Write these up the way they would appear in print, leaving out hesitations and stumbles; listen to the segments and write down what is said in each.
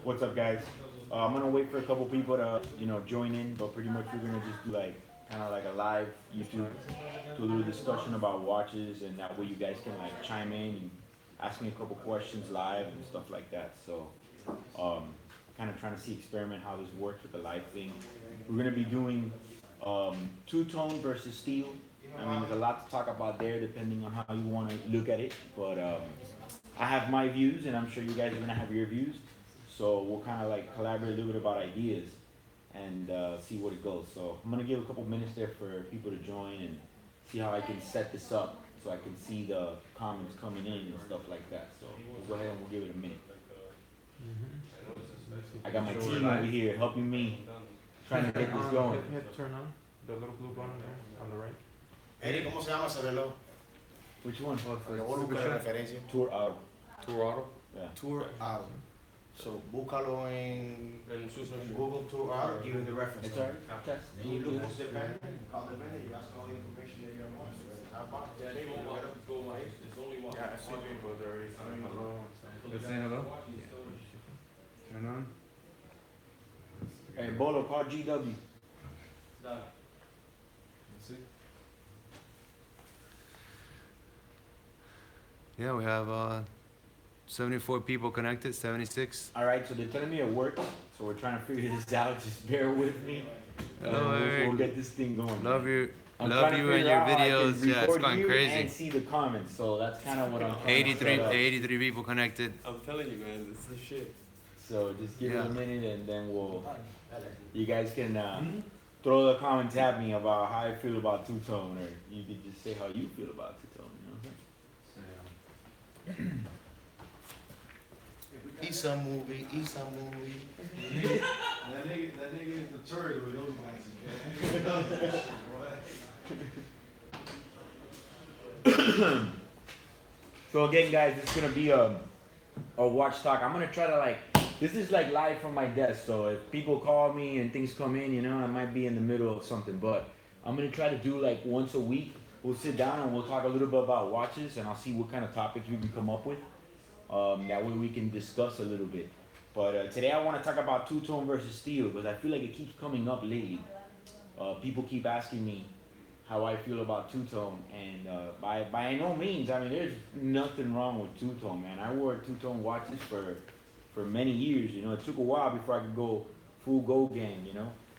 What's up, guys? I'm gonna wait for a couple people to, join in, but pretty much we're gonna just do like kind of like a live YouTube, do a little discussion about watches, and that way you guys can like chime in and ask me a couple questions live and stuff like that. So, um, kind of trying to see experiment how this works with the live thing. We're gonna be doing two-tone versus steel. I mean, there's a lot to talk about there, depending on how you want to look at it. But I have my views, and I'm sure you guys are gonna have your views. So we'll kind of like collaborate a little bit about ideas and see what it goes. So I'm gonna give a couple minutes there for people to join and see how I can set this up so I can see the comments coming in and stuff like that. So we'll go ahead and we'll give it a minute. I got my team over here helping me trying to get this going. Turn on the little blue button there on the right. Eric, ¿cómo se llama ese reloj? Which one? Acabo de buscar la referencia. Tour Auto. Tour Auto. Yeah. Tour Auto. So, búscalo en Google Tour Auto, give you the reference. It's alright. Test. Then you look at the vendor, call the vendor, you ask all the information that you want. Yeah, I see people that are saying hello. They're saying hello? Turn on. Hey, Bolo, call GW. Yeah, we have 74 people connected, 76. Alright, so they're telling me it works, so we're trying to figure this out. Just bear with me. Hello, Eric. We'll get this thing going. Love you. I'm Love trying to you and figure your out how I can videos. Yeah, it's record going you crazy. And see the comments, so that's kind of what I'm trying 83, to set up. 83 people connected. I'm telling you, man, this is the shit. So just give it Yeah. a minute and then you guys can throw the comments at me about how I feel about two-tone, or you can just say how you feel about two-tone, you know what I'm saying? It's a movie, it's a movie. That nigga is the turd with those glasses, So again, guys, it's gonna be a watch talk. I'm gonna try to like, this is like live from my desk, so if people call me and things come in, I might be in the middle of something, but I'm gonna try to do like once a week. We'll sit down and we'll talk a little bit about watches, and I'll see what kind of topics we can come up with. That way we can discuss a little bit. But today I want to talk about two-tone versus steel, because I feel like it keeps coming up lately. People keep asking me how I feel about two-tone, and by no means, I mean, there's nothing wrong with two-tone, man. I wore two-tone watches for many years, It took a while before I could go full gold gang,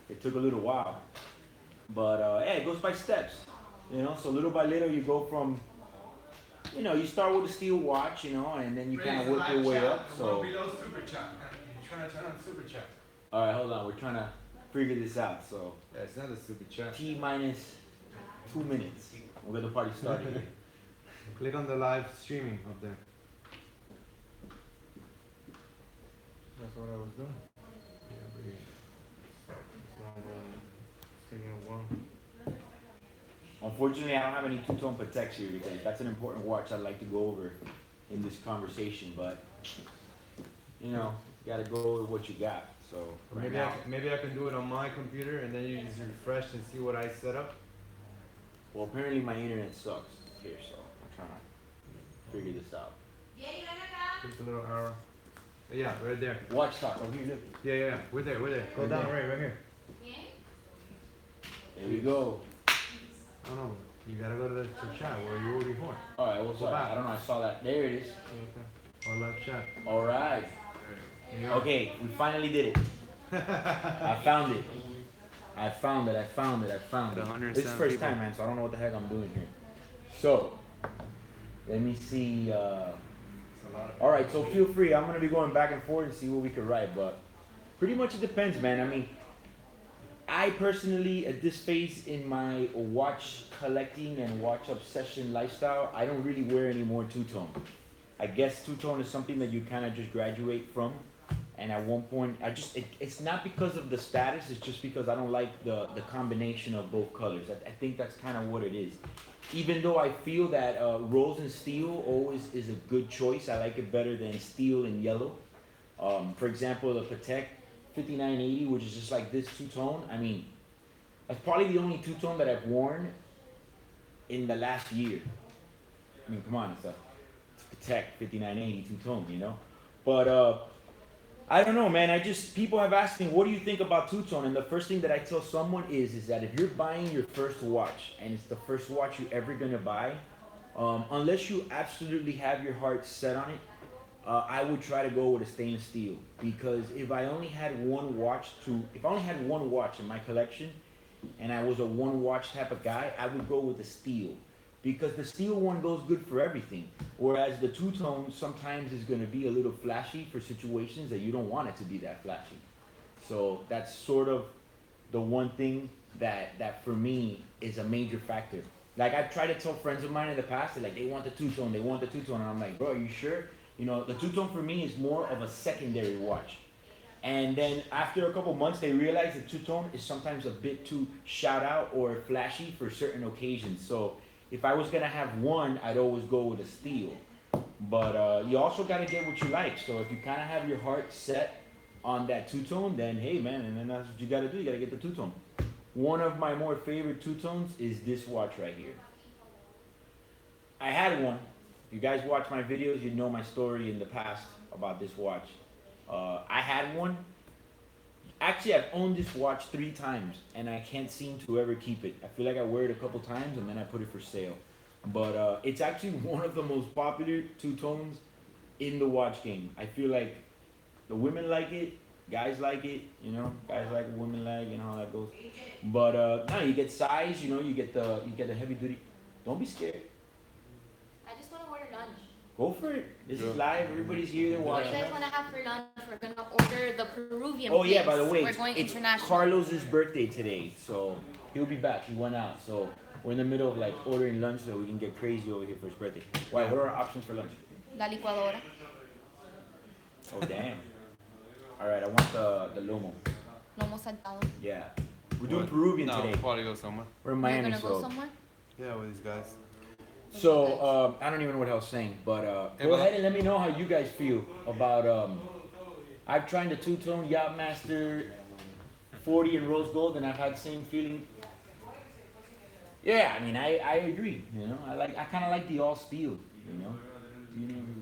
It took a little while. But yeah, it goes by steps, So little by little you go from, you start with a steel watch, and then you kind of work your way up. So. Below super chat. You're trying to turn on super chat. All right, hold on. We're trying to figure this out. So Yeah, it's not a stupid chat. T minus 2 minutes. We'll get the party started. Click on the live streaming up there. That's what I was doing. Yeah, but it's taking a while. Unfortunately, I don't have any two-tone protects here because that's an important watch I'd like to go over in this conversation. But you got to go with what you got. So right now, Maybe I can do it on my computer and then you just refresh and see what I set up. well, apparently my internet sucks here, so I'm trying to figure this out. Just a little arrow. Yeah, right there. Watch talk. Oh, here, look. Yeah. We're there. Go Right down, there. right here. There we go. Oh no, you gotta go to the chat where you were before. All right. Well, sorry. back. I don't know. I saw that. There it is. Okay. Or left chat. All right. Yeah. Okay, we finally did it. I found it. I found it. This is the first time, man, so I don't know what the heck I'm doing here. So, let me see. All right, so feel free. I'm going to be going back and forth and see what we could write, but pretty much it depends, man. I mean, I personally, at this phase in my watch collecting and watch obsession lifestyle, I don't really wear any more two-tone. I guess two-tone is something that you kind of just graduate from. And at one point, it's not because of the status, it's just because I don't like the combination of both colors. I think that's kind of what it is. Even though I feel that rose and steel always is a good choice, I like it better than steel and yellow. For example, the Patek 5980, which is just like this two-tone, I mean, that's probably the only two-tone that I've worn in the last year. I mean, come on, it's a Patek 5980 two-tone, But I don't know, man. People have asked me, what do you think about two-tone? And the first thing that I tell someone is that if you're buying your first watch and it's the first watch you're ever gonna buy, unless you absolutely have your heart set on it, I would try to go with a stainless steel, because if I only had one watch in my collection, and I was a one watch type of guy, I would go with the steel, because the steel one goes good for everything, whereas the two-tone sometimes is going to be a little flashy for situations that you don't want it to be that flashy. So that's sort of the one thing that for me is a major factor. Like, I've tried to tell friends of mine in the past, like, they want the two-tone, and I'm like, bro, are you sure? You know, the two-tone for me is more of a secondary watch. And then after a couple months, they realize that two-tone is sometimes a bit too shout out or flashy for certain occasions. So if I was gonna have one, I'd always go with a steel. But you also gotta get what you like. So if you kind of have your heart set on that two-tone, then hey man, and then that's what you gotta do. You gotta get the two-tone. One of my more favorite two-tones is this watch right here. I had one. If you guys watch my videos, you know my story in the past about this watch. I had one. Actually, I've owned this watch 3 times, and I can't seem to ever keep it. I feel like I wear it a couple times, and then I put it for sale. But it's actually one of the most popular two-tones in the watch game. I feel like the women like it, guys like it, you know, guys like women like, and how that goes. But no, you get size, you know, you get the heavy duty. Don't be scared. I just want to order lunch. Go for it. This is live. Everybody's here. They're What do watching. you guys want to have for lunch? We're gonna order the Peruvian. Oh yeah, place. by the way, we're going it's international. Carlos's birthday today, so he'll be back. He went out, so we're in the middle of like ordering lunch so we can get crazy over here for his birthday. Why? What are our options for lunch? La licuadora. Oh damn. All right, I want the lomo. Lomo saltado. Yeah, we're doing Peruvian No, today. we'll probably go somewhere. We're in We're Miami, gonna go so. somewhere. Yeah, with these guys. So I don't even know what I was saying, but go ahead and let me know how you guys feel about. I've tried the two-tone Yachtmaster 40 in rose gold, and I've had the same feeling. Yeah, I mean, I agree. You know, I kind of like the all steel. You know,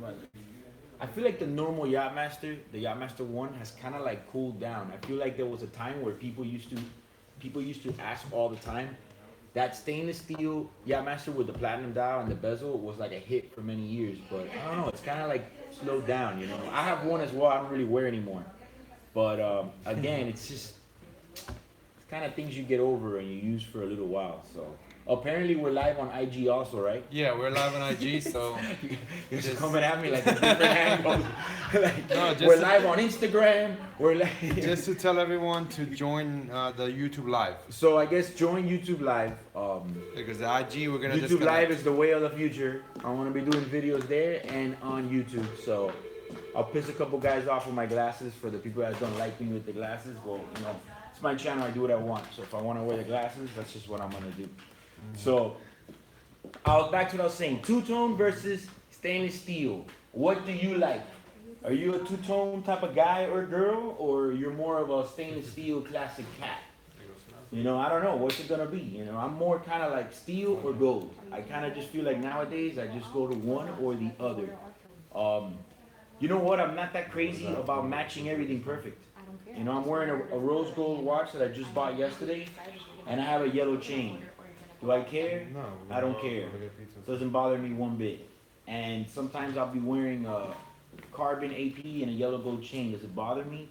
like, I feel like the normal Yachtmaster, the Yachtmaster one, has kind of like cooled down. I feel like there was a time where people used to ask all the time. That stainless steel Yachtmaster with the platinum dial and the bezel was like a hit for many years, but I don't know, it's kind of like slowed down, you know. I have one as well, I don't really wear anymore. But again, it's kind of things you get over and you use for a little while, so. Apparently we're live on IG also, right? Yeah, we're live on IG, so You're just Just- coming at me like a different angle. Like, No, just we're to- live on Instagram, we're like... just to tell everyone to join the YouTube Live. So I guess join YouTube Live. Because the IG, we're gonna YouTube Live is the way of the future. I want to be doing videos there and on YouTube. So I'll piss a couple guys off with my glasses. For the people that don't like me with the glasses, well, you know, it's my channel. I do what I want. So if I want to wear the glasses, that's just what I'm gonna do. So back to what I was saying. Two-tone versus stainless steel. What do you like? Are you a two-tone type of guy or girl, or you're more of a stainless steel classic cat? You know, I don't know. What's it gonna be? You know, I'm more kind of like steel or gold. I kind of just feel like nowadays I just go to one or the other. You know what? I'm not that crazy about matching everything perfect. I don't care. You know, I'm wearing a rose gold watch that I just bought yesterday, and I have a yellow chain. Do I care? No, I don't care. Doesn't bother me one bit. And sometimes I'll be wearing a carbon AP and a yellow gold chain. Does it bother me?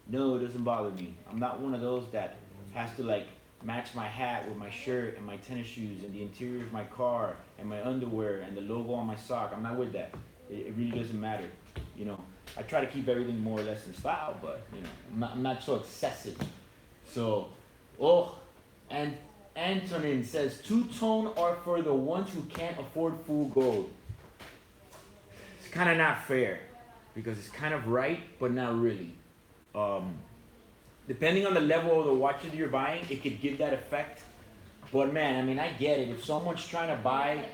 No, it doesn't bother me. I'm not one of those that has to like match my hat with my shirt and my tennis shoes and the interior of my car and my underwear and the logo on my sock. I'm not with that. It really doesn't matter. You know, I try to keep everything more or less in style, but you know, I'm not so excessive. So, and Antonin says two-tone are for the ones who can't afford full gold. It's kind of not fair because it's kind of right, but not really. Depending on the level of the watches you're buying, it could give that effect. But man, I mean, I get it. If someone's trying to buy,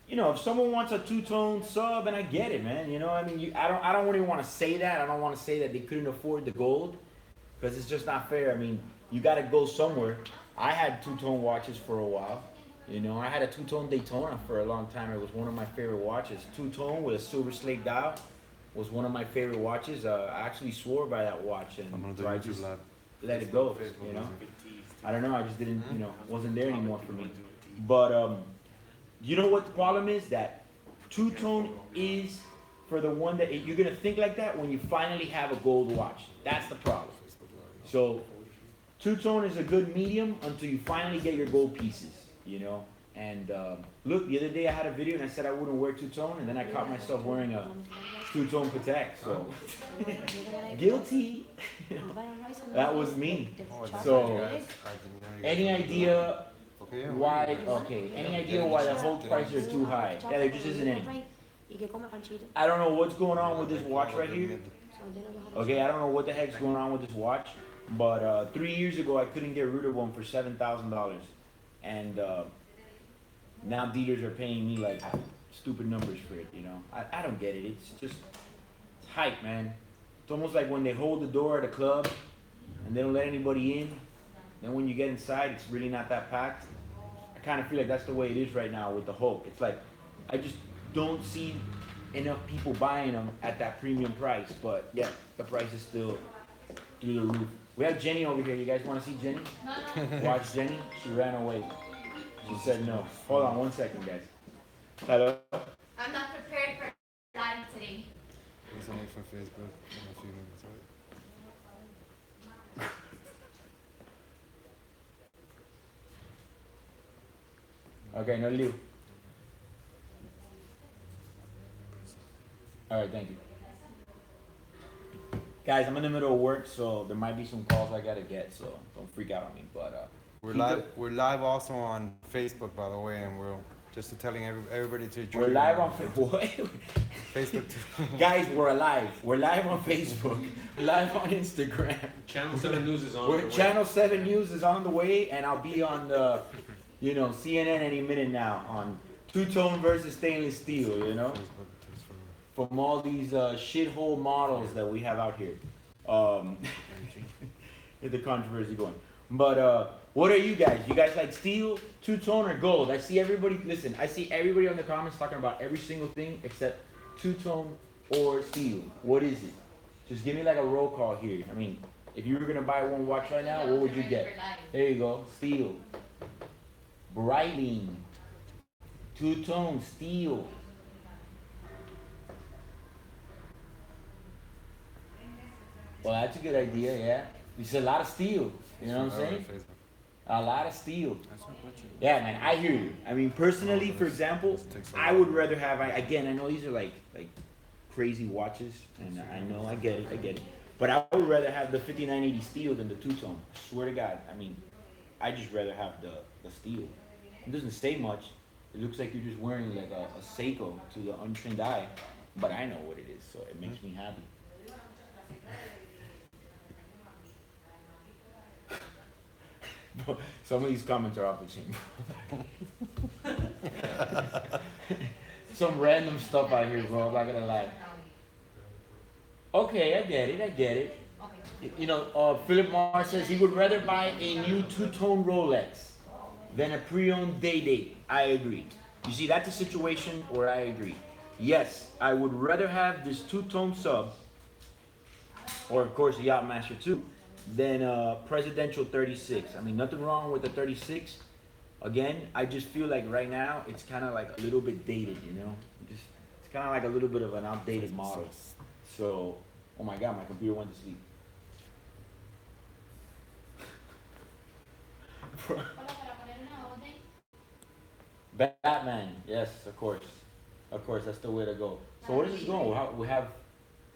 you know, if someone wants a two-tone sub, and I get it, man. You know, I mean, I don't really want to say that. I don't want to say that they couldn't afford the gold because it's just not fair. I mean, you got to go somewhere. I had two-tone watches for a while. You know, I had a two-tone Daytona for a long time. It was one of my favorite watches. Two-tone with a silver slate dial. was one of my favorite watches. I actually swore by that watch, I'm gonna and do so I YouTube just live. let it go. You know, I don't know. I just didn't, wasn't there anymore for me. But you know what the problem is? That two-tone is for the one that you're gonna think like that when you finally have a gold watch. That's the problem. So two-tone is a good medium until you finally get your gold pieces. And look, the other day I had a video and I said I wouldn't wear two-tone, and then I caught myself wearing a two-tone Patek. So guilty. That was me. So any idea why? Okay, any idea why the whole prices are too high? Yeah, there just isn't any. I don't know what's going on with this watch right here. Okay, I don't know what the heck's going on with this watch, but 3 years ago I couldn't get rid of one for $7,000, and now dealers are paying me like stupid numbers for it. I don't get it. It's just hype, man. It's almost like when they hold the door at a club and they don't let anybody in. Then when you get inside, it's really not that packed. I kind of feel like that's the way it is right now with the Hulk. It's like I just don't see enough people buying them at that premium price. But yeah, the price is still through the roof. We have Jenny over here. You guys want to see Jenny? No. Watch Jenny. She ran away. She said no. Hold on 1 second, guys. Hello? I'm not prepared for live today. It's only for Facebook in a few minutes, right? Okay, no leave. Alright, thank you. Guys, I'm in the middle of work, so there might be some calls I gotta get, so don't freak out on me. But We're live also on Facebook, by the way, and we're just telling everybody to join. we're live on what? Facebook too. Guys, we're alive. We're live on Facebook. Live on Instagram. Channel 7 News is on the way. Channel 7 News is on the way, and I'll be on the, CNN any minute now on two-tone versus stainless steel. From all these shithole models that we have out here. Get the controversy going. But what are you guys? You guys like steel, two-tone, or gold? I see everybody on the comments talking about every single thing except two-tone or steel. What is it? Just give me like a roll call here. I mean, if you were gonna buy one watch right now, what would you get? There you go, steel. Breitling. Two-tone, steel. Well, that's a good idea, yeah. It's a lot of steel, you know what I'm saying? A lot of steel. Yeah, man, I hear you. I mean, personally, for example, I would rather have, again, I know these are like crazy watches, and I know, I get it. But I would rather have the 5980 steel than the two-tone. I swear to God. I mean, I just rather have the steel. It doesn't say much. It looks like you're just wearing like a Seiko to the untrained eye, but I know what it is, so it makes me happy. Some of these comments are off the chain. Some random stuff out here, bro. I'm not gonna lie. Okay, I get it. Philip Marr says he would rather buy a new two-tone Rolex than a pre-owned Day-Date. I agree. You see, that's a situation where I agree. Yes, I would rather have this two-tone sub, or of course the Yachtmaster 2, than a Presidential 36. I mean, nothing wrong with the 36. Again, I just feel like right now it's kind of like a little bit dated, it's kind of like a little bit of an outdated model. So, oh my God, my computer went to sleep. Batman, yes, of course, that's the way to go. So what is this going? We have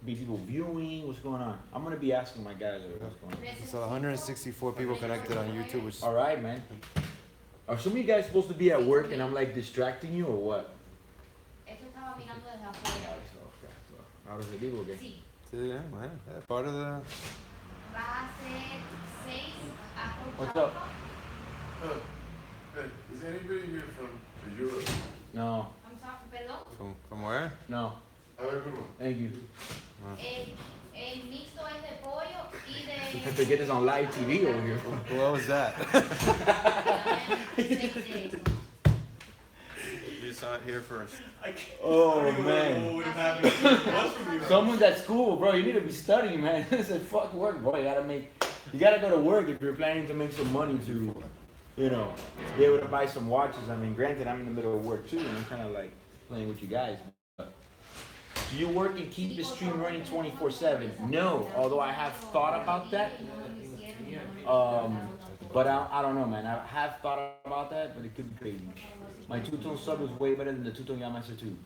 people viewing. What's going on? I'm gonna be asking my guys what's going on. So 164 people connected on YouTube, which. All right, man. Are some of you guys supposed to be at work and I'm like distracting you or what? How does it do again? Yeah, man. Part of the. What's up? Hey, is anybody here from Europe? No. From where? No. Have a good one. Thank you. El mixto es de pollo y We have to get this on live TV over here. What was that? saw it here first. Oh man. Someone's at school, bro. You need to be studying, man. I said, fuck work, bro. You gotta go to work if you're planning to make some money to, you know, be able to buy some watches. I mean, granted, I'm in the middle of work too, and I'm kind of like playing with you guys. But do you work and keep the stream running 24/7? No, although I have thought about that. But I don't know, man. I have thought about that, but it could be crazy. My two-tone sub is way better than the two-tone Yamaha too.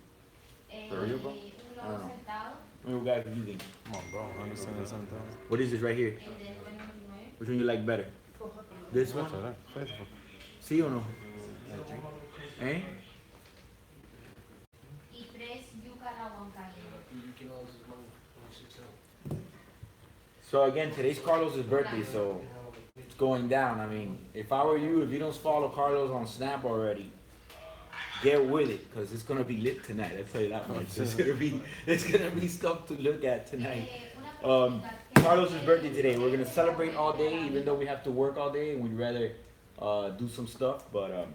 For real, bro? I don't know. What guys do you think? Come on, bro. I'm just saying something. What is this right here? Which one you like better? This one? See or no? Eh? So again, today's Carlos's birthday, so it's going down. I mean, if I were you, if you don't follow Carlos on Snap already, get with it, because it's gonna be lit tonight. I'll tell you that much. It's gonna be stuff to look at tonight. Carlos's birthday today. We're gonna celebrate all day, even though we have to work all day. We'd rather do some stuff, but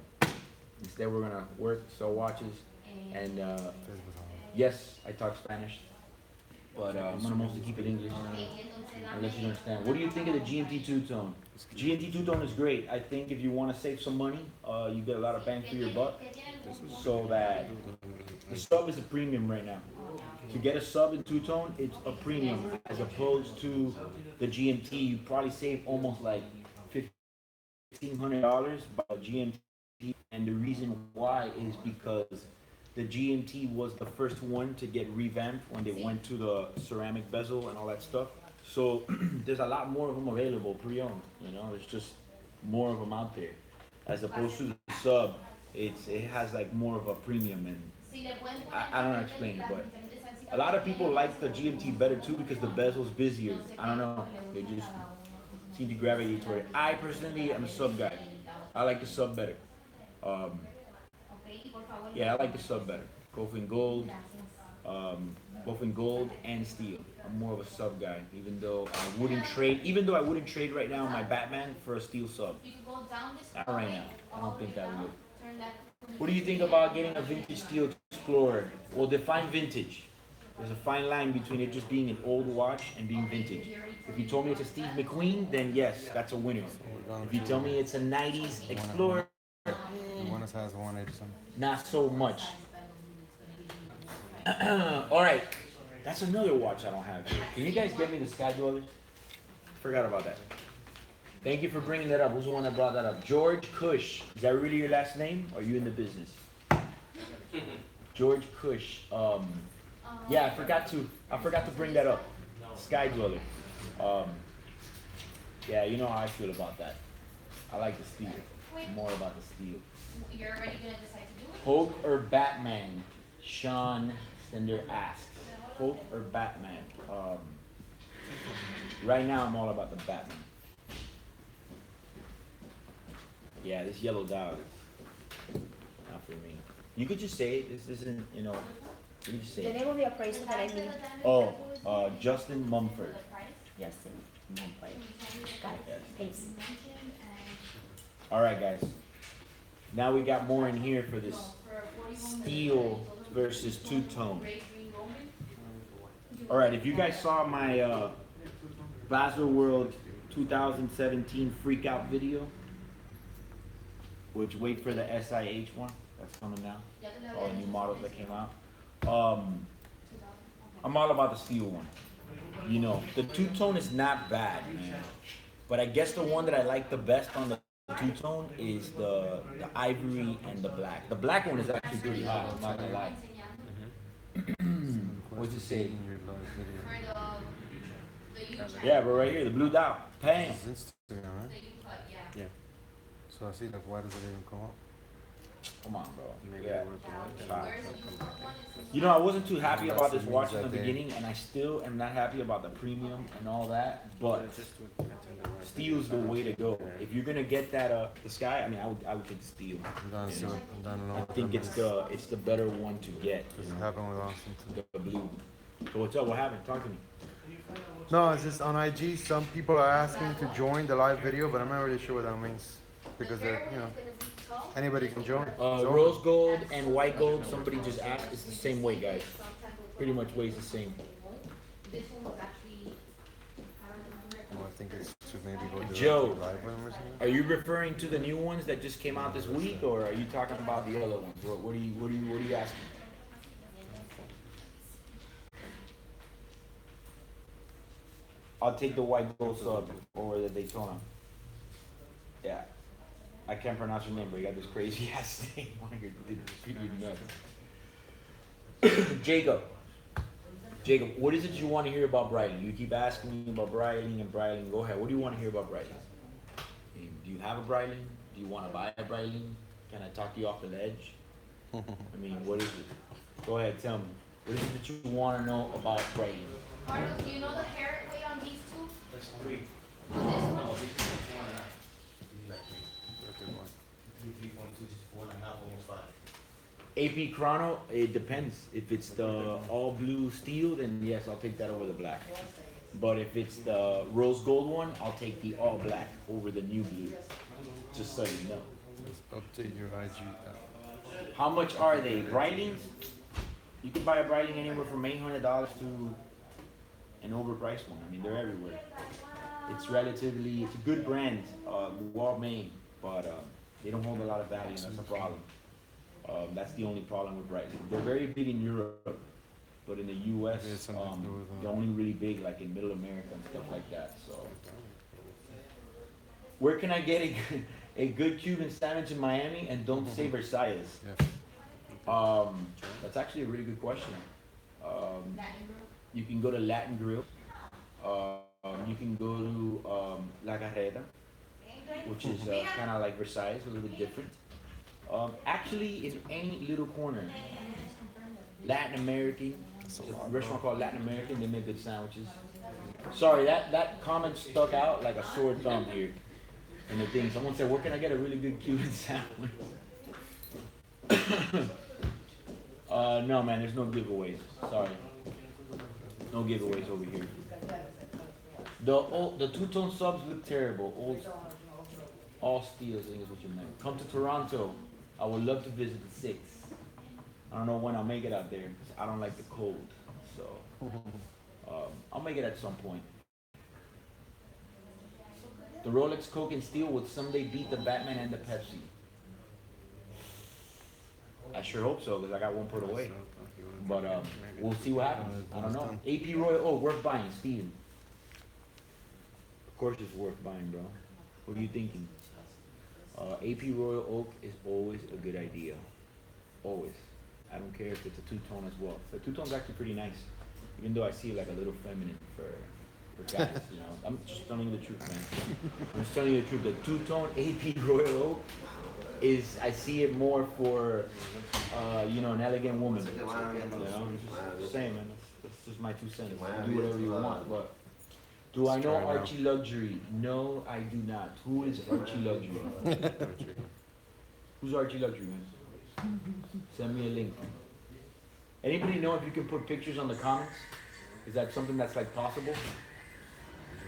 instead we're gonna work, sell watches, and yes, I talk Spanish, but I'm gonna mostly keep it English unless you understand. What do you think of the GMT two-tone? GMT two-tone is great. I think if you want to save some money, you get a lot of bang for your buck. So that the sub is a premium right now. To get a sub in two-tone, it's a premium as opposed to the GMT. You probably save almost like $1,500 by GMT, and the reason why is because the GMT was the first one to get revamped when they went to the ceramic bezel and all that stuff. So there's a lot more of them available pre-owned. You know, there's just more of them out there, as opposed to the sub. It has like more of a premium, and I don't know how to explain it, but a lot of people like the GMT better too because the bezel's busier. I don't know, they just seem to gravitate toward it. I personally am a sub guy. I like the sub better. Yeah, I like the sub better. Both in gold and steel. I'm more of a sub guy, even though I wouldn't trade right now my Batman for a steel sub. Not right now. I don't think I would. What do you think about getting a vintage steel Explorer? Well, define vintage. There's a fine line between it just being an old watch and being vintage. If you told me it's a Steve McQueen, then yes, that's a winner. If you tell me it's a 90s Explorer, not so much. Alright, that's another watch I don't have here. Can you guys get me the Sky Dweller? Forgot about that. Thank you for bringing that up. Who's the one that brought that up? George Cush. Is that really your last name? Or are you in the business? George Cush. Yeah, I forgot to bring that up. Sky Dweller. Yeah, you know how I feel about that. I like the steel. More about the steel. You're already gonna decide to do it? Hulk or Batman? Sean Sender asks. Hulk or Batman? Right now I'm all about the Batman. Yeah, this yellow dog. Not for me. You could just say it. This isn't, you know. You can just say The it. name of the appraiser that I need. Oh, Justin Mumford. Justin Mumford. Got it. Thanks. All right, guys. Now we got more in here for this steel versus two-tone. All right, if you guys saw my Basel World 2017 freak out video, which wait for the SIH one that's coming now, all the new models that came out. I'm all about the steel one. You know, the two-tone is not bad, man. But I guess the one that I like the best on the two-tone is the ivory and the black. The black one is actually pretty hot, I'm not gonna lie. What's it say? Yeah, but right here, the blue dot. Bang. Yeah. So I see, like, why does it even come up? Come on, bro. Yeah. You know, I wasn't too happy about this watch in the beginning, and I still am not happy about the premium and all that, but steel's the way to go. If you're gonna get that, the Sky, I mean, I would take the steel. You know? I think it's the better one to get. You know? The blue. So what's up? What happened? Talk to me. No, it's just on IG. Some people are asking to join the live video, but I'm not really sure what that means because they're, you know. Anybody can join. Rose gold and white gold, somebody just asked, it's the same weight, guys. Pretty much weighs the same. This one was actually, Well, I think it's to maybe go do Joe, live with them or something. are you referring to the new ones that just came out this week, or are you talking about the other ones? What are you asking? I'll take the white gold sub over the Daytona. Yeah. I can't pronounce your name, but you got this crazy ass name on your nuts. Jacob, what is it you want to hear about bridling? You keep asking me about bridling and bridling. Go ahead. What do you want to hear about bridling? Do you have a bridling? Do you want to buy a bridling? Can I talk you off the ledge? I mean, what is it? Go ahead, tell me. What is it that you want to know about bridling? Carlos, do you know the hair weight on these two? That's 3. On this one? No, this is 4.5. This is like 3. 3.2, 4.5, almost 5. AP Chrono, it depends. If it's the all blue steel, then yes, I'll take that over the black. But if it's the rose gold one, I'll take the all black over the new blue. Just so you know. Update your IG. How much are they? Bridlings? You can buy a bridling anywhere from $800 to an overpriced one. I mean, they're everywhere. It's a good brand, well made, but they don't hold a lot of value, and that's a problem. That's the only problem with bridling. They're very big in Europe, but in the U.S., they're only really big like in Middle America and stuff like that. So, where can I get a good Cuban sandwich in Miami and don't say Versailles? That's actually a really good question. You can go to Latin Grill. You can go to La Carreta, which is kind of like Versailles, a little bit different. Actually, in any little corner, Latin American, a restaurant called Latin American, they make good sandwiches. Sorry, that comment stuck out like a sore thumb here. And the thing, someone said, where can I get a really good Cuban sandwich? No, man, there's no giveaways. Sorry. No giveaways over here. The two-tone subs look terrible. All steels, I think is what you meant. Come to Toronto. I would love to visit the 6. I don't know when I'll make it out there, because I don't like the cold. So, I'll make it at some point. The Rolex Coke and Steel would someday beat the Batman and the Pepsi. I sure hope so, because I got one put away. But we'll see what happens. I don't know. AP Royal Oak, worth buying, Steven. Of course it's worth buying, bro. What are you thinking? AP Royal Oak is always a good idea. Always. I don't care if it's a two-tone as well. The two-tone's actually pretty nice. Even though I see it like a little feminine for guys, you know. I'm just telling you the truth, man. I'm just telling you the truth. The two-tone AP Royal Oak is, I see it more for, you know, an elegant woman. You know, just saying, man. That's just my 2 cents. Do whatever you want, but. Do I know Archie Luxury? No, I do not. Who is Archie Luxury? Who's Archie Luxury, man? Send me a link. Anybody know if you can put pictures on the comments? Is that something that's like possible?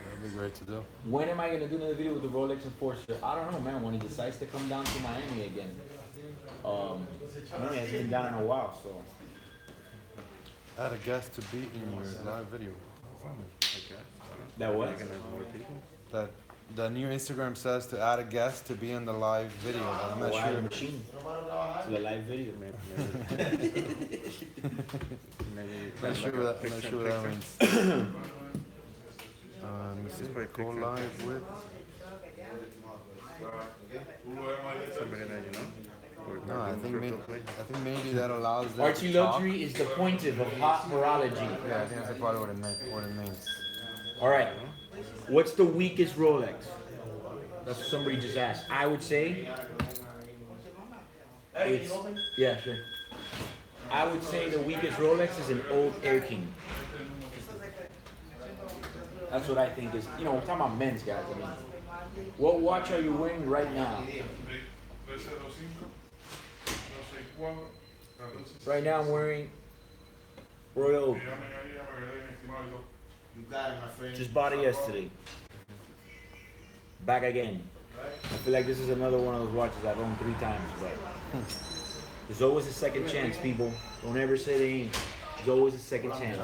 That'd be great to do. When am I gonna do another video with the Rolex Enforcer? I don't know, man. When he decides to come down to Miami again. I know he hasn't been down in a while, so. Add a guest to be in your live video. That what? That the new Instagram says to add a guest to be in the live video. But I'm not Add a sure. machine to the live video. Not sure what that means. Let me see. Go live with. No, I think maybe that allows them Archie to talk. Luxury is the pointive of hot horology. Yeah, I think that's probably what it means. All right. What's the weakest Rolex? That's what somebody just asked. I would say it's, yeah, sure. I would say the weakest Rolex is an old Air King. That's what I think is, you know, we're talking about men's guys. I mean, what watch are you wearing right now? Right now I'm wearing Royal Oak. You got it, my friend. Just bought it yesterday. Back again. I feel like this is another one of those watches I've owned 3 times, but there's always a second chance, people. Don't ever say they ain't. There's always a second chance.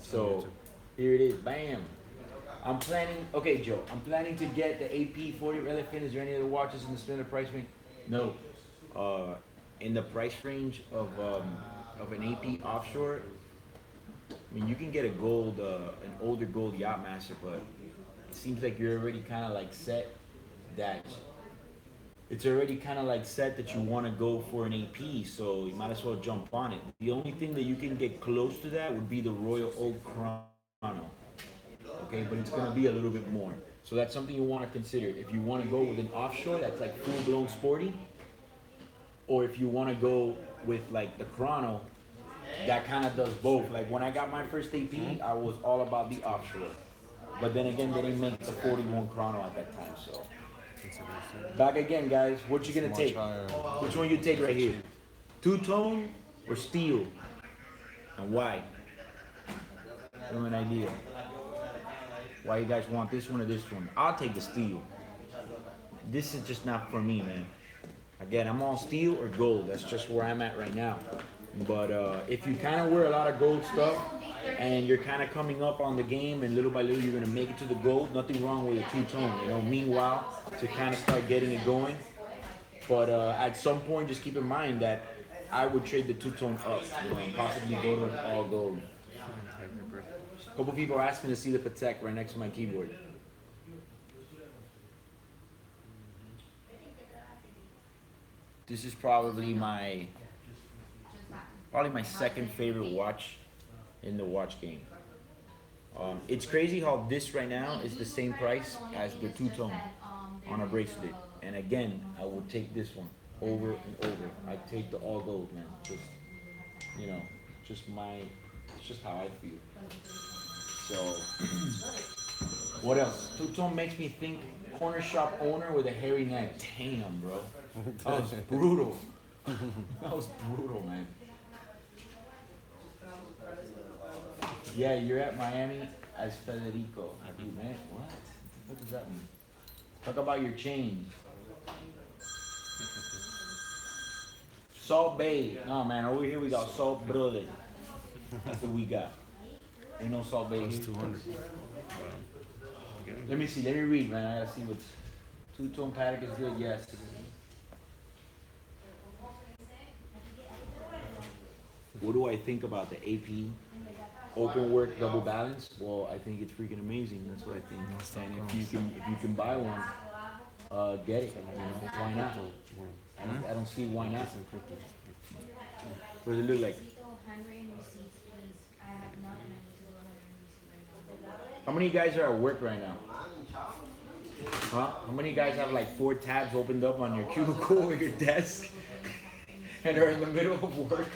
So here it is, bam. I'm planning, okay, Joe, I'm planning to get the AP 40 Elephant. Is there any other watches in the similar price range? No. In the price range of an AP offshore, I mean, you can get a gold, an older gold Yachtmaster, but it seems like you're already kind of like set that it's already kind of like set that you want to go for an AP, so you might as well jump on it. The only thing that you can get close to that would be the Royal Oak Chrono, okay, but it's going to be a little bit more. So that's something you want to consider. If you want to go with an offshore that's like full-blown sporty, or if you want to go with like the Chrono, that kind of does both. Like when I got my first AP, I was all about the offshore. But then again, they didn't make the 41 Chrono at that time, so. Back again, guys. What you gonna take? Which one you take right here? Two-tone or steel? And why? I don't have an idea. Why you guys want this one or this one? I'll take the steel. This is just not for me, man. Again, I'm on steel or gold. That's just where I'm at right now. But if you kind of wear a lot of gold stuff and you're kind of coming up on the game and little by little you're going to make it to the gold, nothing wrong with a two-tone, you know, meanwhile, to kind of start getting it going. But at some point, just keep in mind that I would trade the two-tone up, you know, and possibly go to all gold. A couple people are asking to see the Patek right next to my keyboard. This is probably my second favorite watch in the watch game. It's crazy how this right now is the same price as the two-tone on a bracelet. And again, I would take this one over and over. I take the all gold, man. Just, you know, it's just how I feel. So, what else? Two-tone makes me think corner shop owner with a hairy neck. Damn, bro. That was brutal. That was brutal, man. Yeah, you're at Miami as Federico. I do, man. What does that mean? Talk about your chains. Salt Bay. No, man, over here we got Salt Brother. That's what we got. Ain't no Salt Bay here. 200. Let me see. Let me read, man. I gotta see what's... Two-tone Patek is good. Yes. What do I think about the AP open work double balance? Well, I think it's freaking amazing. That's what I think. And if you can buy one, get it. You know, why not? I don't see why not. What does it look like? How many guys are at work right now? Huh? How many guys have like 4 tabs opened up on your cubicle or your desk and are in the middle of work?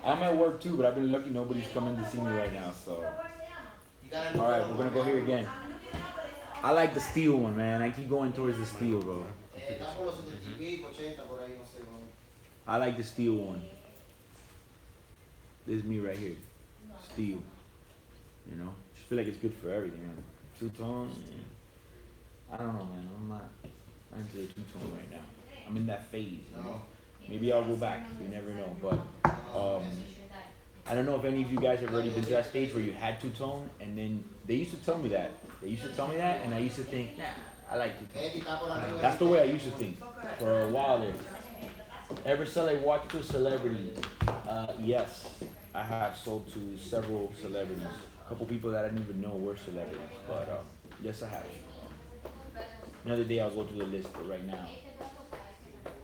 I'm at work too, but I've been lucky nobody's coming to see me right now, so. Alright, we're gonna go here again. I like the steel one, man. I keep going towards the steel, bro. I like the steel one. This is me right here. Steel. You know? Just feel like it's good for everything, man. Two-tone, I don't know, man. I'm not into the two-tone right now. I'm in that phase, you know? Maybe I'll go back. You never know. But I don't know if any of you guys have already been to that stage where you had two-tone, and then they used to tell me that. And I used to think, nah, I like two-tone. That's the way I used to think for a while there. Ever sell a watch to a celebrity? Yes, I have sold to several celebrities. A couple people that I didn't even know were celebrities, but yes, I have. Another day I'll go through the list, but right now.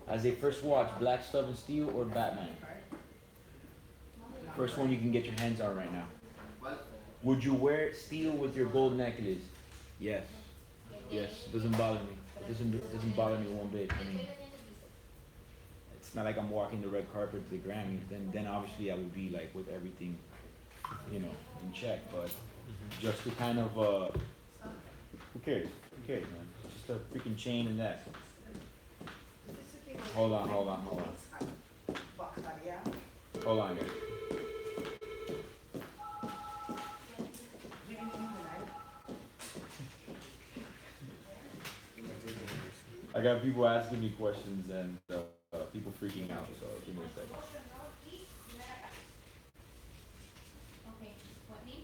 As a first watch, Black Stuff and Steel or Batman? First one you can get your hands on right now. Would you wear steel with your gold necklace? Yes. Yes, it doesn't bother me. It doesn't bother me one bit. I mean, it's not like I'm walking the red carpet to the Grammy. Then obviously I would be like with everything, you know, in check. But just to kind of, who cares? Who cares, man? Just a freaking chain and that. Hold on. Hold on, guys. I got people asking me questions and people freaking out. So give me a second. Okay, what name?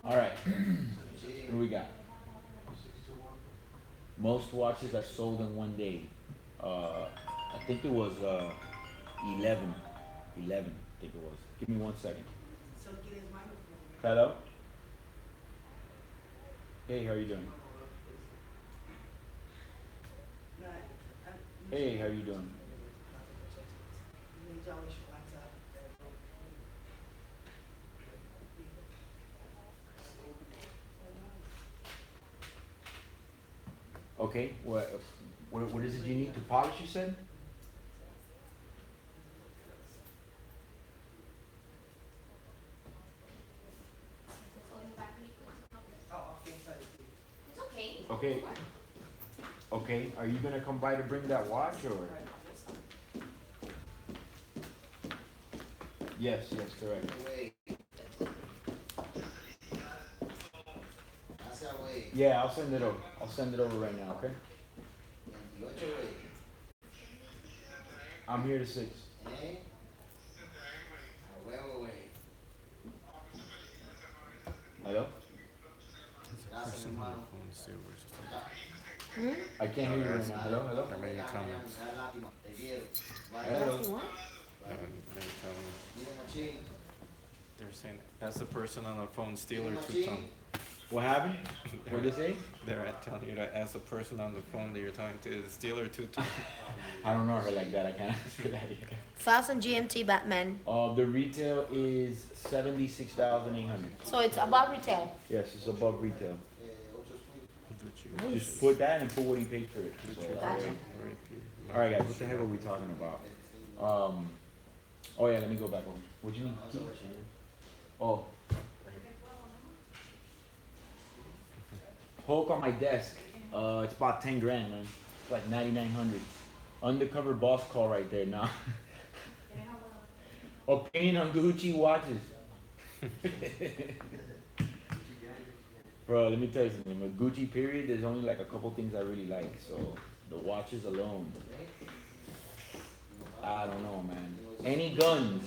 All right. What do we got? Most watches are sold in one day. I think it was 11. 11, I think it was. Give me 1 second. Hello? Hey, how you doing? Hey, how you doing? Okay, what is it you need to polish, you said? It's okay. Okay. Okay, are you gonna come by to bring that watch or? Yes, correct. Yeah, I'll send it over. I'll send it over right now, okay? I'm here to 6. Hello? I can't hear you right now. Hello? Hello? They're making comments. Hello? They're saying, as a person on the phone, steal or two-tone. What happened? What did they say? They're telling you that as a person on the phone that you're talking to, is steal or two-tone. I don't know her like that. I can't answer that yet. Fast and GMT Batman. The retail is 76,800. So it's above retail. Yes, it's above retail. Just put that and put what he paid for it. Gotcha. All right, guys. What the heck are we talking about? Oh yeah. Let me go back over. What do you need? Key? Oh. Hulk on my desk. It's about 10 grand, man. It's like 9,900. Undercover boss call right there now. Opinion on Gucci watches. Bro, let me tell you something. A Gucci period, there's only like a couple things I really like. So the watches alone. I don't know, man. Any guns?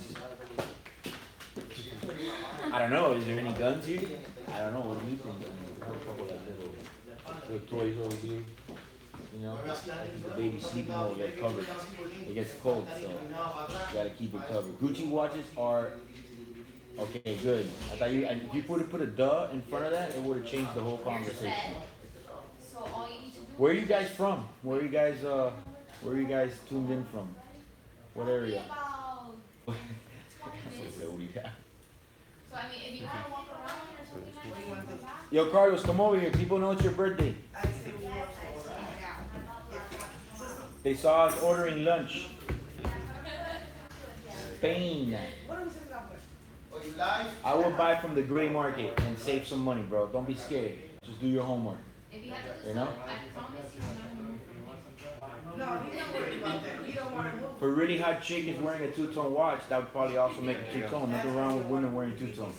I don't know. Is there any guns here? I don't know. What do you think? A couple of little toys over here. You know, the baby sleeping over there covered. It gets cold, so you gotta keep it covered. Gucci watches are okay. Good. I thought if you put a duh in front of that, it would have changed the whole conversation. So all you need to do. Where are you guys from? Where are you guys tuned in from? What area? About 20 minutes. So I mean, if you want to walk around or something like that. Yo, Carlos, come over here. People know it's your birthday. They saw us ordering lunch. Spain. I will buy from the gray market and save some money, bro. Don't be scared. Just do your homework. If you have to do You know? something, I promise you I'm not No, you don't worry about that. You don't want to move. For a really hot chick is wearing a two-tone watch, that would probably also make a two-tone. Nothing wrong with women wearing two-tone.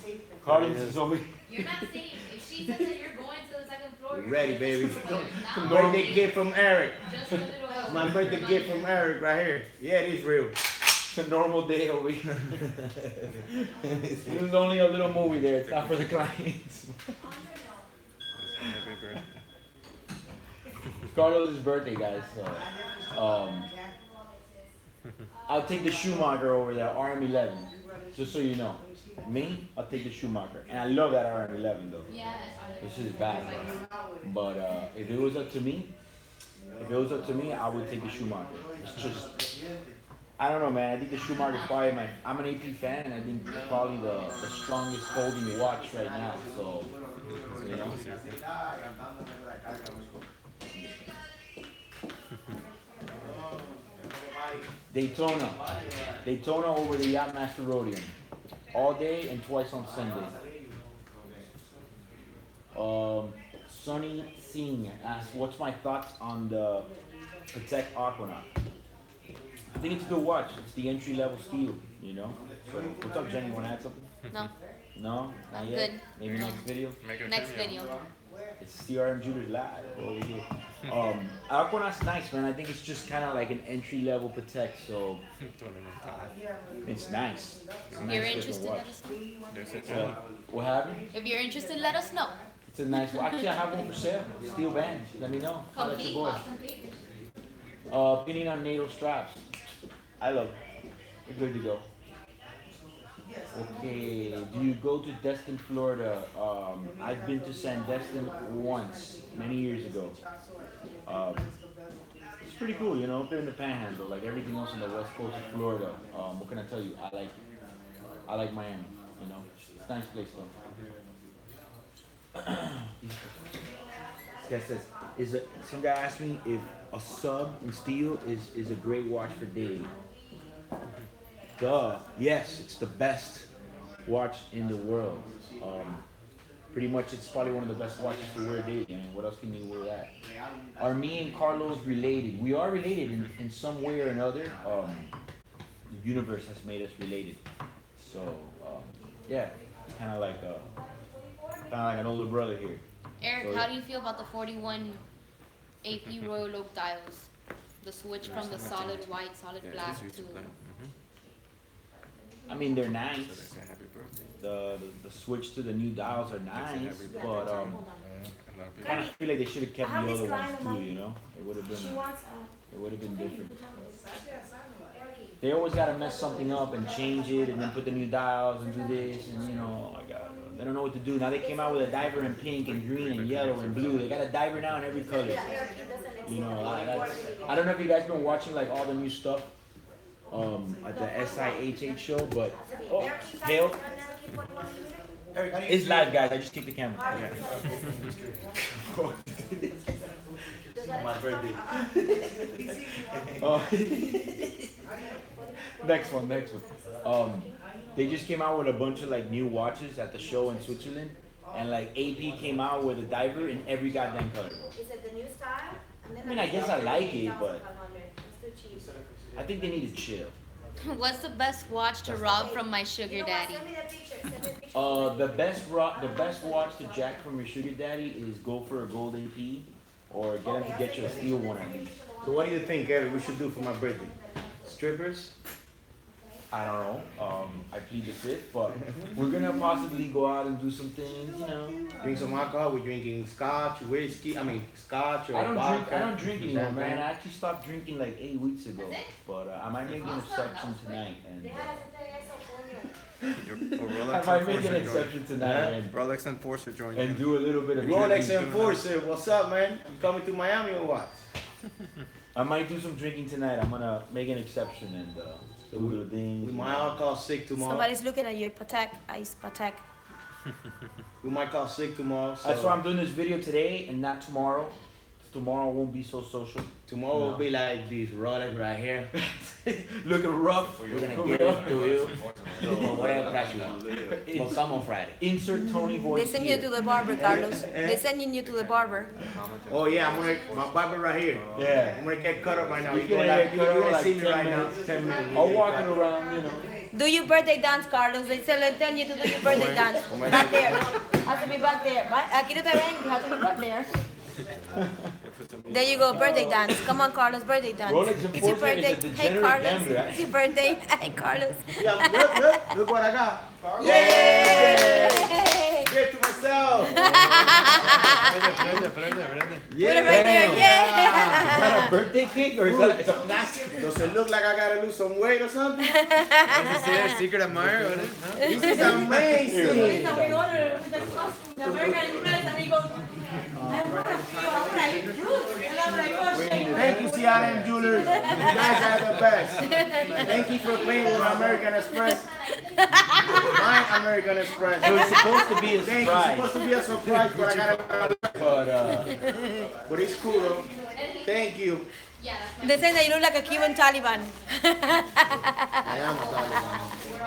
Carlos is over here. You're not safe. If she says that you're going to the second floor, you're Ready, safe. baby. So now, Birthday gift from Eric. just a little help. My birthday gift from Eric right here. Yeah, it is real. It's a normal day over here. This is only a little movie there. It's not for the clients. Happy birthday. Carlos' birthday, guys. So, I'll take the Schumacher over there, RM11. Just so you know. Me, I'll take the Schumacher. And I love that RM11 though. Yeah, that's This is bad, but if it was up to me, I would take the Schumacher. It's just, I don't know, man. I think the Schumacher is probably I'm an AP fan, and I think it's probably the strongest holding watch right now. So, you know. Daytona over the Yachtmaster Rodeum. All day and twice on Sunday. Sonny Singh asked, what's my thoughts on the Patek Aquanaut? I think it's a good watch. It's the entry level steel, you know? So, what's up, Jenny? Want to add something? No. No, not I'm yet. good. Maybe next video. Next video. It's CRM Jewelers Live over here. Aquanaut's nice, man. I think it's just kind of like an entry level Patek, so it's nice. It's a If you're nice interested, looking let watch. us know. What happened? If you're interested, let us know. It's a nice watch. Actually, I have one for sale. Steel band. Let me know. I'll let Complete, you boy. complete. Pinning on natal straps. I love it. We're good to go. Okay, do you go to Destin, Florida? I've been to Sandestin once, many years ago. It's pretty cool, you know, up there in the Panhandle, like everything else on the west coast of Florida. What can I tell you? I like Miami, you know. It's a nice place though. This guy says, some guy asked me if a sub in steel is a great watch for dating. Duh. Yes, it's the best watch in the world. Pretty much, it's probably one of the best watches to wear dating. I mean, what else can you wear that? Are me and Carlos related? We are related in some way or another. The universe has made us related. So, yeah, kind of like an older brother here. Eric, So, how do you feel about the 41 AP Royal Oak dials? The switch from the solid white, solid black to... I mean, they're nice. The switch to the new dials are nice, but kind of feel like they should have kept the other ones too. You know, it would have been different. They always gotta mess something up and change it, and then put the new dials and do this, and you know, they don't know what to do. Now they came out with a diver in pink and green and yellow and blue. They got a diver now in every color. You know, I don't know if you guys been watching like all the new stuff. At the SIHH show, but Hale, it's live, guys. I just kicked the camera. My birthday. Next one. They just came out with a bunch of like new watches at the show in Switzerland, and like AP came out with a diver in every goddamn color. Is it the new style? I mean, I guess I like it, but I think they need to chill. What's the best watch to rob from my sugar daddy? The best watch to jack from your sugar daddy is go for a gold AP, or get him to get you a steel one at least. So what do you think, Eric, we should do for my birthday? Strippers? I don't know. I plead the fifth, but we're gonna possibly go out and do some things, you know. Drink some alcohol. We're drinking scotch, whiskey. Scotch or vodka. I don't drink anymore, man. I actually stopped drinking like 8 weeks ago, but I might make an exception tonight. And I might make an exception tonight and Rolex Enforcer joined and do a little bit of Rolex drinking. Enforcer, what's up, man? You coming to Miami or what? I might do some drinking tonight. I'm gonna make an exception and do little things. We might all call sick tomorrow. Somebody's looking at your Patek, ice Patek. We might call sick tomorrow. So That's why I'm doing this video today and not tomorrow. Tomorrow won't be so social. tomorrow will be like this Rolex right here. Looking rough. We're gonna get into you. So whatever price you want. We'll come on Friday. Insert Tony voice. They send you here. to the barber, Carlos. They're sending you to the barber. Oh yeah, my barber right here. Yeah. I'm gonna get cut up right now. You You can gonna, get you cut gonna off like see me 10 right now. minutes, 10 minutes. I'm walking around, you know. Do your birthday dance, Carlos. They tell you to do your birthday dance. Back there. Has to be back there. Aquí no te ven, you have to be back there. There you go, birthday dance. Come on, Carlos, birthday dance. Rolex It's your Enforcer birthday. is a Hey, degenerate Carlos. gambler, It's your birthday. Hey, Carlos. Yeah, look what I got. Yay! Get to myself. Put it right there. Yeah. Is that a birthday cake or is that it's a plastic? Does it look like I gotta lose some weight or something? Is it a secret admirer? What is it? This is amazing. Thank you, CRM Jewelers. You guys are the best. Thank you for playing with American Express. My American Express. It was supposed to be a Thank you. It's supposed surprise, to be a surprise, but I gotta. but But it's cool though. Thank you. Yeah, They say that you look like a Cuban Taliban. I am a Taliban. we're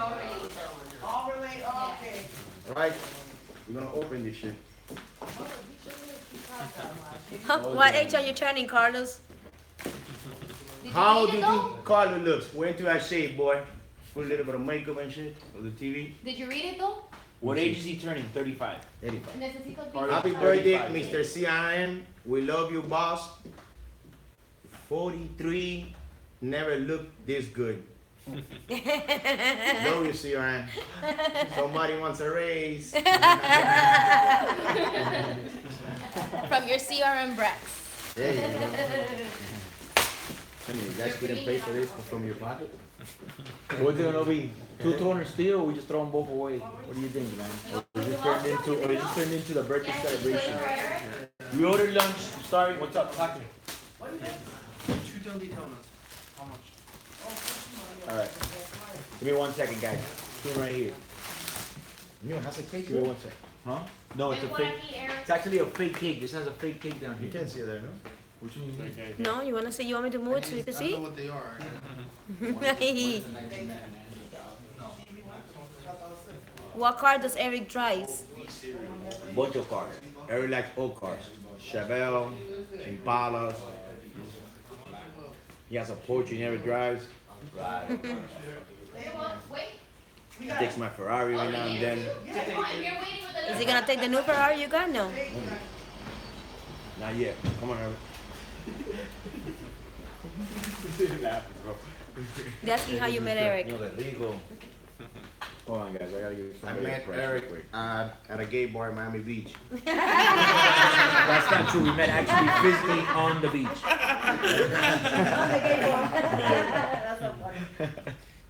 already. Right? We're gonna open this shit. What age are you turning, Carlos? How Did do you you read it though? think Carlo looks? Went to that shave, boy. Put a little bit of makeup and shit. Or the TV. Did you read it though? What age is he turning? 35. 85. Necesito el Carlos. Happy birthday, 35. Mr. CRM. We love you, boss. 43 never looked this good. Love you, CRM. Somebody wants a raise. From your CRM Brex. There you go. I mean, you guys couldn't pay for this from your pocket? What's it gonna be? 2 toners steel, or we just throw them both away? What do you think, man? Or is it turned into the birthday celebration? We ordered lunch. Sorry, what's up? Talk to me. All right. Give me 1 second, guys. Two right here. You has a cake Give me here? 1 second. Huh? No, it's a fake. It's actually a fake cake. This has a fake cake down You here. can't see it there, no? Which one you mean? No, you wanna see? You want me to move it so you can I know see? what they are. What car does Eric drive? Bunch of cars. Eric likes old cars. Chevelle, Impalas. He has a Porsche he never drives. He takes my Ferrari every now and then. Is he gonna take the new Ferrari you got? No. Not yet. Come on, Eric. They're asking how you met Eric. No, there you go. Hold on, guys. I gotta give you I some. met Eric at a gay bar in Miami Beach. That's not true. We met actually physically on the beach.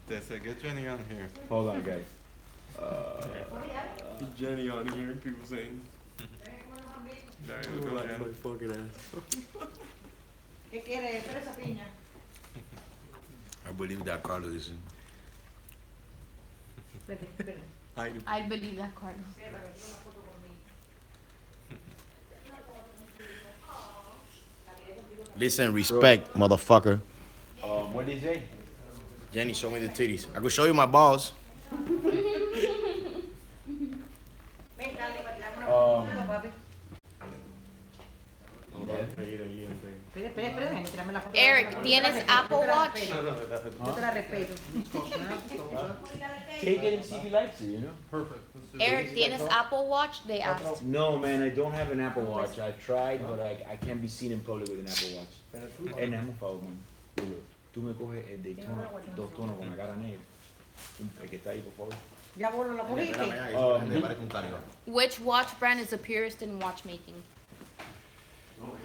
That's it. Get Jenny on here. Hold on, guys. Jenny on here, people saying. There you go, Jenny. Fucking ass. ¿Qué quiere? Fresa piña. I believe that Carlos is. I believe that, Carlos. Listen, respect, motherfucker. What did he say? Jenny, show me the titties. I could show you my balls. Eric, ¿tienes Apple Watch? Yo te la respeto. Take it and see if he likes it, you know? Perfect. Eric, ¿tienes Apple Watch? They asked. No, man, I don't have an Apple Watch. I've tried, but I can't be seen in public with an Apple Watch. And I'm a foul, man. Tú me coges el Daytona, 2 tonos con la cara negra. El que está ahí, por favor. Ya vos lo cogiste. Which watch brand is the purest in watchmaking?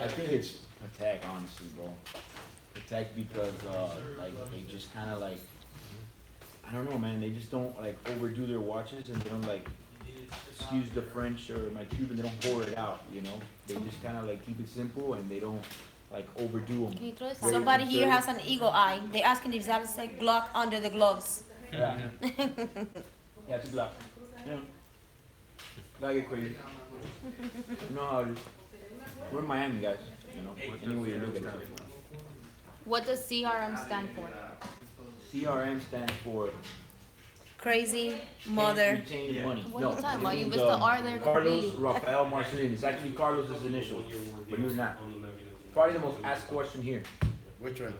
I think it's Patek, honestly, bro. Patek because, like, they just kind of like, I don't know, man. They just don't like overdo their watches, and they don't like, excuse the French or my Cuban, they don't pour it out, you know. They just kind of like keep it simple, and they don't like overdo them. Can you throw this Somebody here has an eagle eye. They asking if that is like Glock under the gloves. Yeah. Yeah, it's a Glock. Yeah. Gotta get crazy. You know how it is. We're in Miami, guys. You know, anyway you look at it. What does CRM stand for? CRM stands for Crazy mother. Retain money. What No, are you talking about? it You means, missed the R there Carlos completely. Rafael Marcelin. It's actually Carlos's initial, but he's not. Probably the most asked question here. Which one?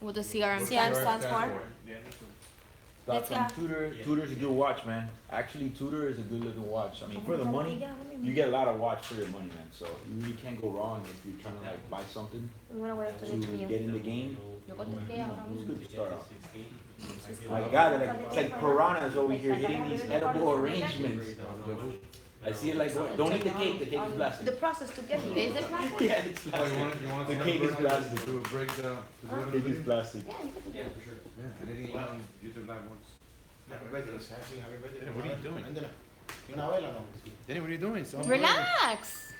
What does CRM CRM stand for? stands for? Got some Tudor's a good watch, man. Actually, Tudor is a good looking watch. I mean, for the money, you get a lot of watch for your money, man. So you really can't go wrong if you're trying to like buy something to get in the game. Yo contesté ahora It's mismo. good to start off. My God, it's like piranhas over here hitting these edible arrangements. I see it like, don't eat the cake is The plastic. process to get here. Is it plastic? Yeah, it's Oh, plastic. you want The to cake is plastic. do a breakdown. The cake is plastic. Yeah, I didn't even on YouTube Live once. What are you doing? Danny, what are you doing? So Relax.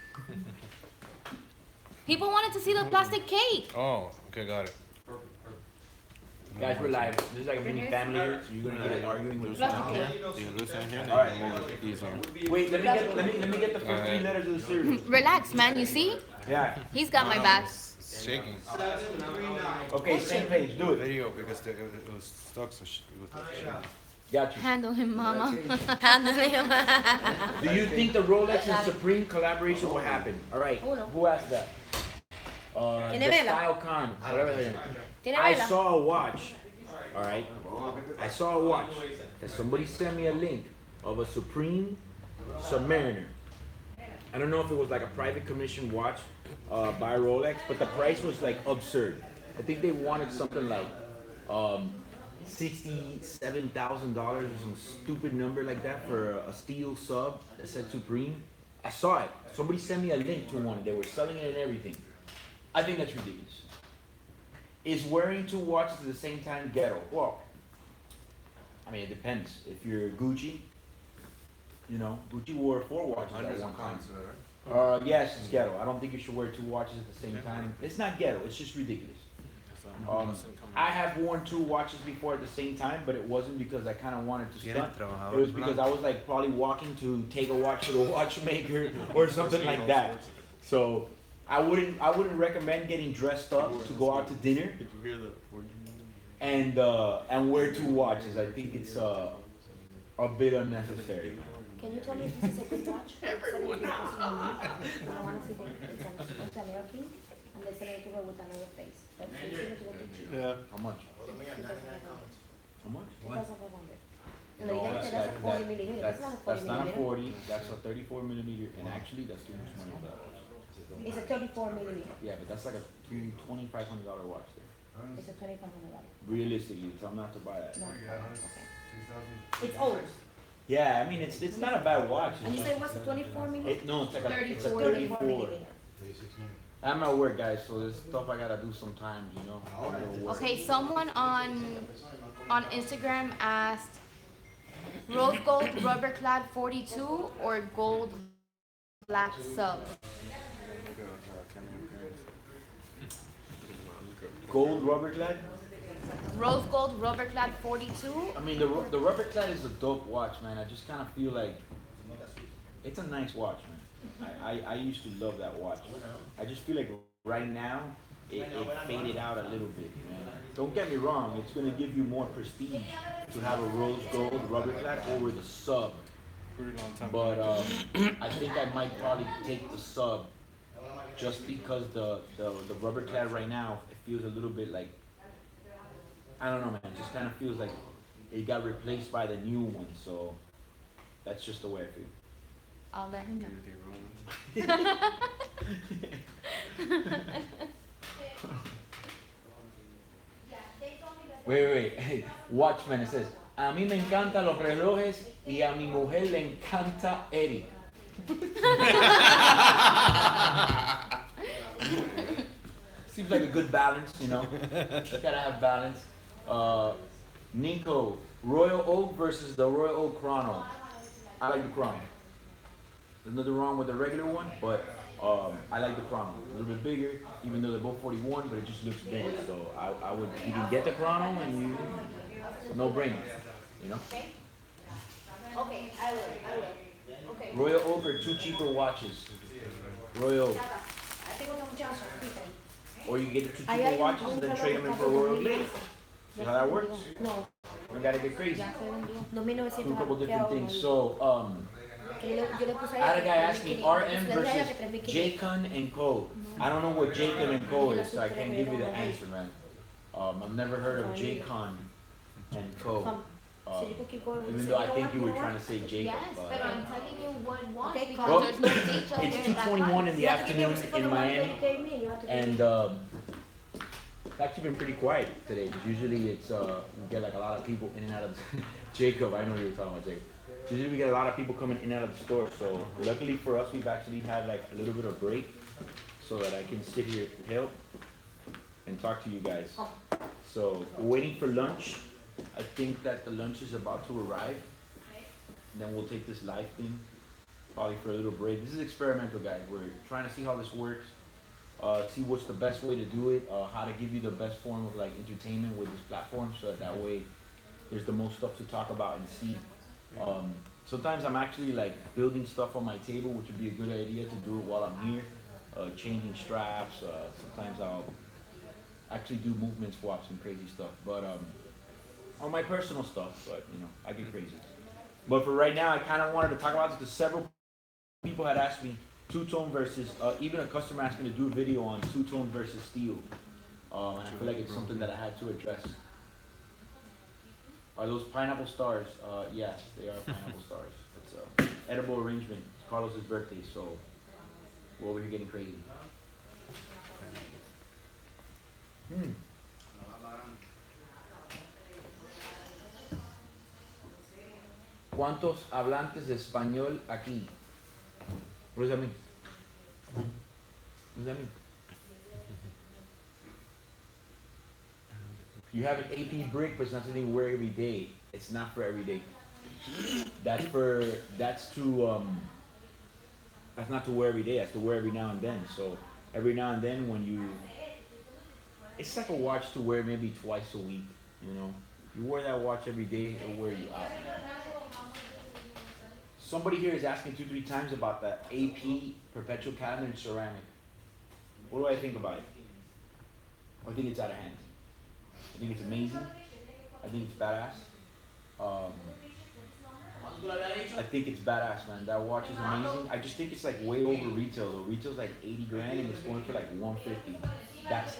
People wanted to see the plastic cake. Oh, okay, got it. Guys, we're live. This is like a mini family here, so you're gonna get arguing with Plastic us. cake. You listen here, All right. then move these on. Wait, let me get the first 3 letters of the series. Relax, man. You see? Yeah. He's got my back. Shaking. Okay, same page. Do it. Video because it was stuck, so it was shaking. Got you. Handle him, mama. Handle him. Do you think the Rolex and Supreme collaboration will happen? All right. Who asked that? Tiene The vela. Style Con, whatever their name. Tiene I vela. saw a watch. All right. I saw a watch that somebody sent me a link of a Supreme Submariner. I don't know if it was like a private commission watch by Rolex, but the price was like absurd. I think they wanted something like $67,000 or some stupid number like that for a steel sub that said Supreme. I saw it. Somebody sent me a link to one. They were selling it and everything. I think that's ridiculous. Is wearing two watches at the same time ghetto? Well, I mean, it depends. If you're Gucci, you know, Gucci wore 4 watches at one time. Yes, it's ghetto. I don't think you should wear 2 watches at the same time. It's not ghetto. It's just ridiculous. I have worn 2 watches before at the same time, but it wasn't because I kind of wanted to stunt. It was because I was like probably walking to take a watch to the watchmaker or something like that. So I wouldn't recommend getting dressed up to go out to dinner and wear 2 watches. I think it's a bit unnecessary. Can you tell me if this is a good watch? Everyone knows. I want to see it's a layer pink and there's a layer with another face. Yeah. How much? How much? 2,500. No, That's a 40 millimeter. That's not a 40 that's not a millimeter. 40. That's a 34 millimeter, and actually that's too much money for that watch. It's a 34 millimeter. Yeah, but that's like a $2,500 watch there. It's a $2,500. Realistically, tell them not to buy that. No. Okay. It's old. Yeah, I mean it's not a bad watch. And you said it was a 24 millimeter? No, it's like it's a 34 34. millimeter. I'm at work, guys, so there's stuff I gotta do sometimes, you know. Okay, someone on Instagram asked, rose gold rubber clad 42 or gold black sub? Gold rubber clad? Rose gold rubber clad 42. I mean, the rubber clad is a dope watch, man. I just kind of feel like it's a nice watch, man. I used to love that watch. I just feel like right now it faded out a little bit, man. Don't get me wrong, it's gonna give you more prestige to have a rose gold rubber clad over the sub. But I think I might probably take the sub just because the rubber clad right now it feels a little bit like, I don't know, man. It just kind of feels like it got replaced by the new one. So that's just the way I feel. I'll let him know. Wait. Hey, Watchman, it says, a mí me encantan los relojes y a mi mujer le encanta Eric. Seems like a good balance, you know. You gotta have balance. Nico, Royal Oak versus the Royal Oak Chrono. I like the Chrono. There's nothing wrong with the regular one, but I like the Chrono. A little bit bigger, even though they're both 41, but it just looks big. So I would, you can get the Chrono and you, no brainer, you know? Okay, I will. Okay. Royal Oak are 2 cheaper watches. Royal Oak. Or you get the 2 cheaper watches and then trade them in for Royal Oak later. See how that works? No. We gotta get crazy. No, 1900. Do a couple different things. So, I had a guy ask me RM versus Jacon and Co. I don't know what Jacon and Co is, so I can't give you the answer, man. I've never heard of Jacon and Co. Even though I think you were trying to say Jacob. Yes, but I'm telling you what watch Okay, because well, there's no detail it's there. 2:21 in the afternoon in Miami, and it's actually been pretty quiet today. Usually it's we get like a lot of people in and out of Jacob. I know you were talking about Jacob. Usually we get a lot of people coming in and out of the store. So luckily for us, we've actually had like a little bit of break, so that I can sit here and help and talk to you guys. So we're waiting for lunch. I think that the lunch is about to arrive. Then we'll take this live thing, probably for a little break. This is experimental, guys. We're trying to see how this works, see what's the best way to do it, how to give you the best form of like entertainment with this platform, so that way there's the most stuff to talk about and see. Sometimes I'm actually like building stuff on my table, which would be a good idea to do it while I'm here, changing straps. Sometimes I'll actually do movement swaps and crazy stuff, but on my personal stuff, but you know, I get crazy. But for right now, I kind of wanted to talk about this because several people had asked me two-tone versus, even a customer asked me to do a video on two-tone versus steel. And I feel like it's something that I had to address. Are those pineapple stars? Yes, they are pineapple stars. It's a edible arrangement. It's Carlos's birthday, so we're over here getting crazy. ¿Cuántos hablantes de español aquí? What does that mean? What does that mean? You have an AP brick, but it's not something you wear every day. It's not for every day. That's not to wear every day. That's to wear every now and then. So every now and then when you, it's like a watch to wear maybe twice a week. You know, you wear that watch every day, it'll wear you out. Somebody here is asking 2-3 times about the AP perpetual calendar in ceramic. What do I think about it? I think it's out of hand. I think it's amazing. I think it's badass. I think it's badass, man. That watch is amazing. I just think it's like way over retail though. Retail's like 80 grand and it's going for like 150. That's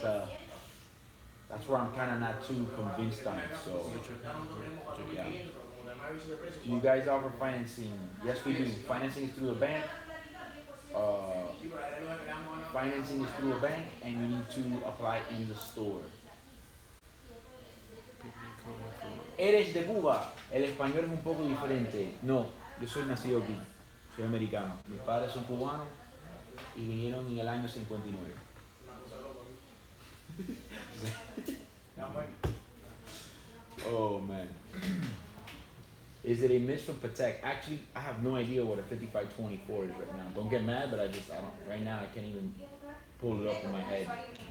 where I'm kind of not too convinced on it. So, yeah. Do you guys offer financing? Yes, we do. Financing is through the bank. Financing is through a bank, and you need to apply in the store. ¿Eres de Cuba? El español es un poco diferente. No, yo soy nacido aquí. Soy americano. Mis padres son cubanos y vinieron en el año 59. Oh man. Is it a miss from Patek? Actually, I have no idea what a 5524 is right now. Don't get mad, but I don't, right now I can't even pull it up in my head.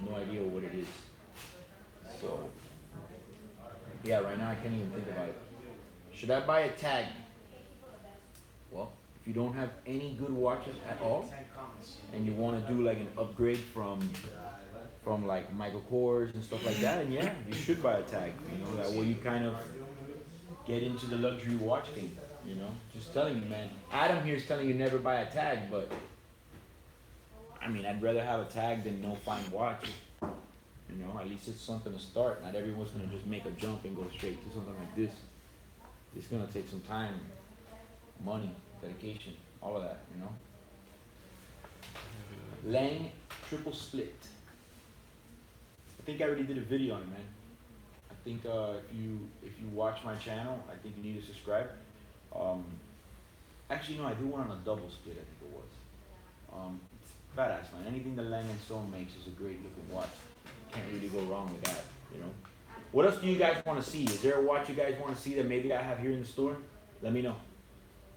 No idea what it is. So, yeah, right now I can't even think about it. Should I buy a tag? Well, if you don't have any good watches at all, and you want to do like an upgrade from like Michael Kors and stuff like that, and yeah, you should buy a tag. You know, that way you kind of get into the luxury watch thing, you know? Just telling you, man. Adam here is telling you never buy a tag, but I mean, I'd rather have a tag than no fine watch. You know, at least it's something to start. Not everyone's gonna just make a jump and go straight to something like this. It's gonna take some time, money, dedication, all of that, you know? Lang triple split. I think I already did a video on it, man. I think if you watch my channel, I think you need to subscribe. Actually, no, I do one on a double split. I think it was. It's badass, man. Anything that Lang & Stone makes is a great looking watch. Can't really go wrong with that, you know. What else do you guys want to see? Is there a watch you guys want to see that maybe I have here in the store? Let me know.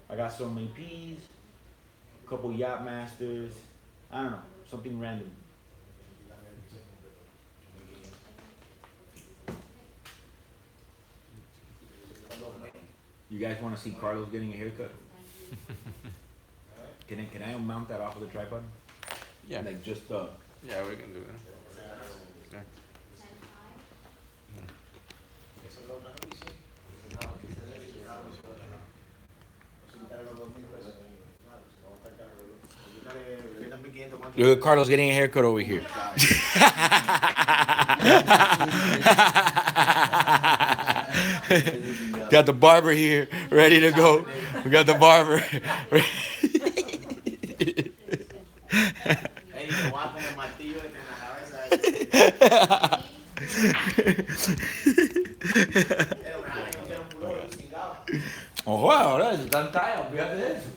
I got some APs, a couple Yacht Masters. I don't know, something random. You guys want to see Carlos getting a haircut? Can I mount that off of the tripod? Yeah. Like just Yeah, we can do it. Okay. Look at Carlos getting a haircut over here. Got the barber here, ready to go. We got the barber. Ojo, ahora están tallados, fíjate de eso.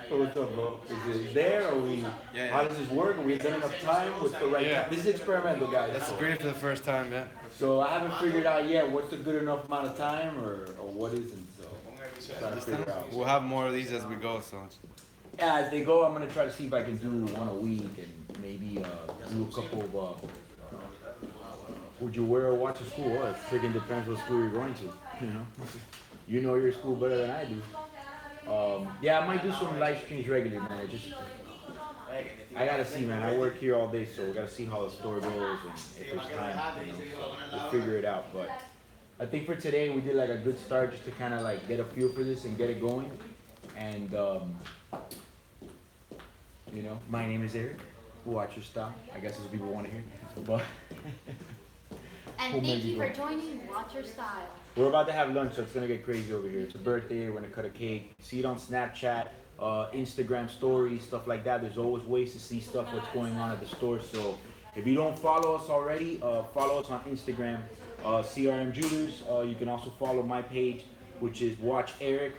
What's up, bro? Is it there, or we? Yeah. How does this work? Are we done enough time? What's the right time? This is experimental, guys. That's great for the first time, yeah. So I haven't figured out yet what's the good enough amount of time, or what isn't. So trying to figure out. We'll have more of these as we go, so. Yeah, as they go, I'm gonna try to see if I can do one a week and maybe do a couple of. Would you wear a watch to school? Well, it freaking depends what school you're going to. You know your school better than I do. Yeah, I might do some live streams regularly, man. I gotta see, man. I work here all day, so we gotta see how the store goes and if there's time, we'll figure it out. But I think for today, we did like a good start just to kind of like get a feel for this and get it going. And You know, my name is Eric. Watch your style. I guess that's what people want to hear. But And thank you for joining Watch Your Style. we're about to have lunch, so it's gonna get crazy over here. It's a birthday. We're gonna cut a cake. See it on Snapchat, Instagram stories, stuff like that. There's always ways to see stuff what's going on at the store. So if you don't follow us already, follow us on Instagram, CRM Jewelers. You can also follow my page, which is Watch Eric,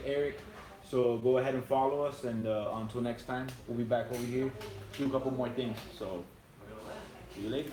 Eric. So go ahead and follow us, and until next time, we'll be back over here, do a couple more things. So see you later.